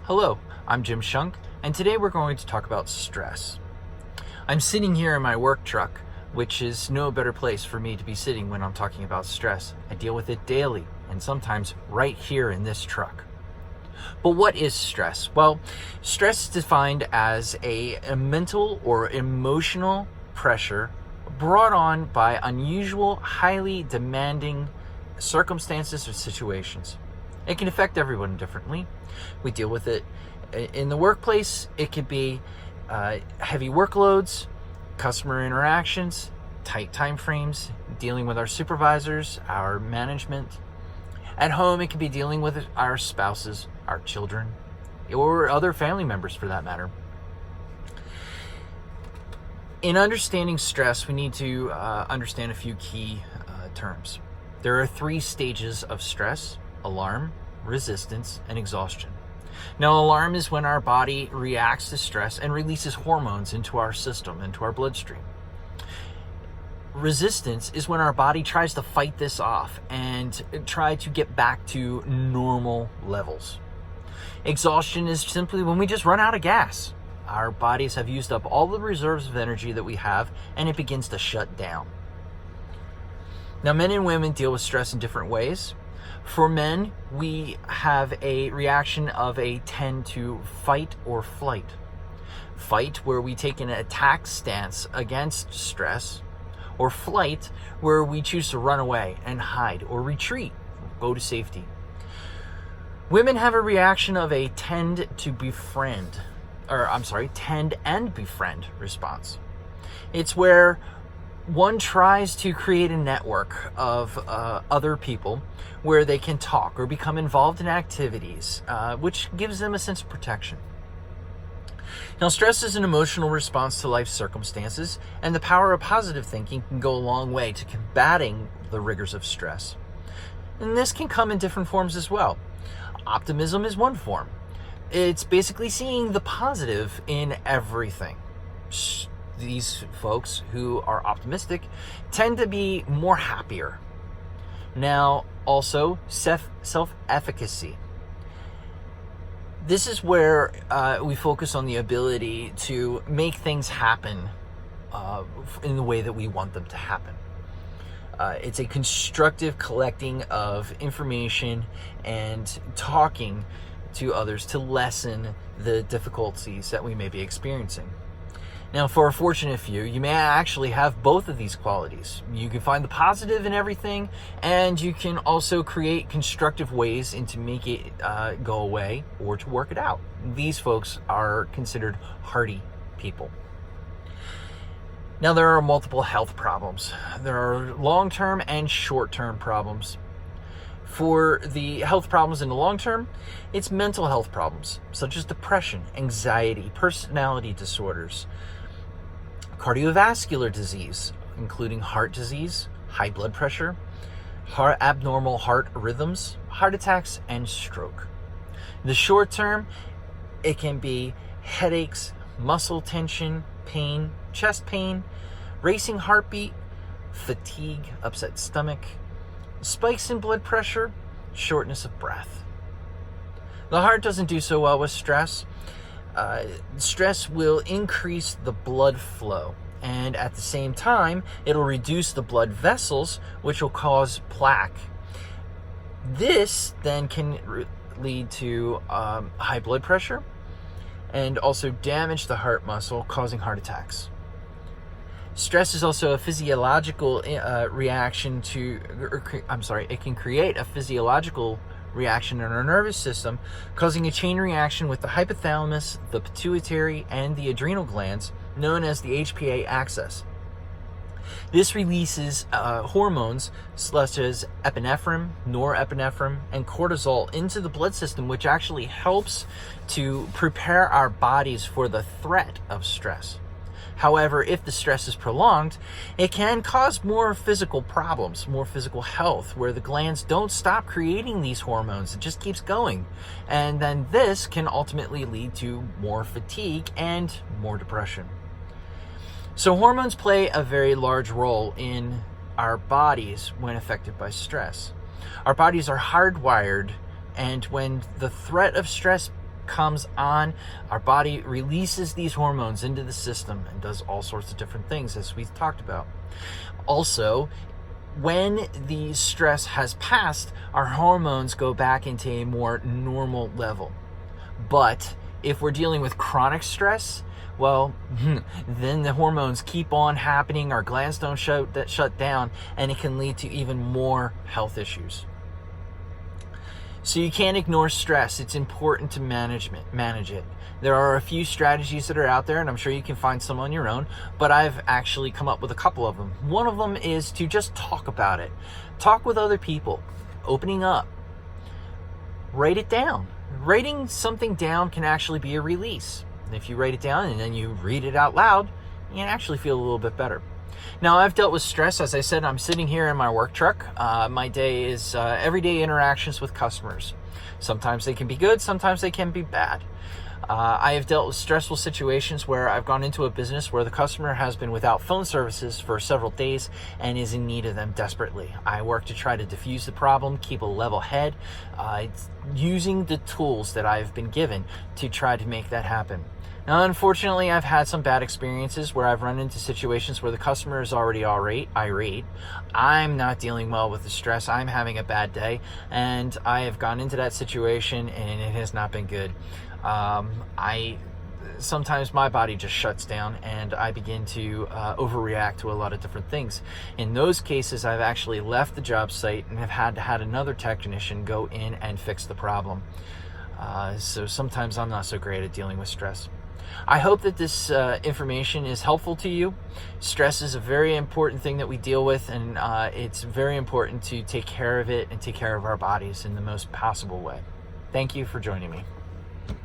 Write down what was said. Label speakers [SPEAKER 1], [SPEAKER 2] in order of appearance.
[SPEAKER 1] Hello, I'm Jim Shunk, and today we're going to talk about stress. I'm sitting here in my work truck, which is no better place for me to be sitting when I'm talking about stress. I deal with it daily, and sometimes right here in this truck. But what is stress? Well, stress is defined as a mental or emotional pressure brought on by unusual, highly demanding circumstances or situations. It can affect everyone differently. We deal with it in the workplace. It could be heavy workloads, customer interactions, tight time frames, dealing with our supervisors, our management. At home, it could be dealing with our spouses, our children, or other family members for that matter. In understanding stress, we need to understand a few key terms. There are 3 stages of stress: alarm, resistance, and exhaustion. Now, alarm is when our body reacts to stress and releases hormones into our system, into our bloodstream. Resistance is when our body tries to fight this off and try to get back to normal levels. Exhaustion is simply when we just run out of gas. Our bodies have used up all the reserves of energy that we have, and it begins to shut down. Now, men and women deal with stress in different ways. For men, we have a reaction of a tend to fight or flight. Fight, where we take an attack stance against stress, or flight, where we choose to run away and hide or retreat, go to safety. Women have a reaction of a tend and befriend response. It's where one tries to create a network of other people where they can talk or become involved in activities, which gives them a sense of protection. Now, stress is an emotional response to life circumstances, and the power of positive thinking can go a long way to combating the rigors of stress. And this can come in different forms as well. Optimism is one form. It's basically seeing the positive in everything. These folks who are optimistic tend to be more happier. Now, also self-efficacy. This is where we focus on the ability to make things happen in the way that we want them to happen. It's a constructive collecting of information and talking to others to lessen the difficulties that we may be experiencing. Now, for a fortunate few, you may actually have both of these qualities. You can find the positive in everything, and you can also create constructive ways to make it go away or to work it out. These folks are considered hardy people. Now, there are multiple health problems. There are long-term and short-term problems. For the health problems in the long term, it's mental health problems, such as depression, anxiety, personality disorders, cardiovascular disease, including heart disease, high blood pressure, abnormal heart rhythms, heart attacks, and stroke. In the short term, it can be headaches, muscle tension, pain, chest pain, racing heartbeat, fatigue, upset stomach, spikes in blood pressure, shortness of breath. The heart doesn't do so well with stress. Stress will increase the blood flow, and at the same time, it'll reduce the blood vessels, which will cause plaque. This then can lead to high blood pressure and also damage the heart muscle, causing heart attacks. Stress is also a physiological reaction it can create a physiological reaction in our nervous system, causing a chain reaction with the hypothalamus, the pituitary, and the adrenal glands, known as the HPA axis. This releases hormones such as epinephrine, norepinephrine, and cortisol into the blood system, which actually helps to prepare our bodies for the threat of stress. However, if the stress is prolonged, it can cause more physical problems, more physical health, where the glands don't stop creating these hormones. It just keeps going. And then this can ultimately lead to more fatigue and more depression. So hormones play a very large role in our bodies when affected by stress. Our bodies are hardwired, and when the threat of stress comes on, our body releases these hormones into the system and does all sorts of different things, as we've talked about. Also, when the stress has passed, our hormones go back into a more normal level. But if we're dealing with chronic stress, well, then the hormones keep on happening, our glands don't shut down, and it can lead to even more health issues. So you can't ignore stress. It's important to manage it. There are a few strategies that are out there, and I'm sure you can find some on your own, but I've actually come up with a couple of them. One of them is to just talk about it. Talk with other people, opening up. Write it down. Writing something down can actually be a release. And if you write it down and then you read it out loud, you can actually feel a little bit better. Now, I've dealt with stress. As I said, I'm sitting here in my work truck. My day is everyday interactions with customers. Sometimes they can be good, sometimes they can be bad. I have dealt with stressful situations where I've gone into a business where the customer has been without phone services for several days and is in need of them desperately. I work to try to diffuse the problem, keep a level head, using the tools that I've been given to try to make that happen. Now, unfortunately, I've had some bad experiences where I've run into situations where the customer is already irate. I'm not dealing well with the stress. I'm having a bad day, and I have gone into that situation, and it has not been good. Sometimes my body just shuts down, and I begin to overreact to a lot of different things. In those cases, I've actually left the job site and have had another technician go in and fix the problem. So sometimes I'm not so great at dealing with stress. I hope that this information is helpful to you. Stress is a very important thing that we deal with, and it's very important to take care of it and take care of our bodies in the most possible way. Thank you for joining me.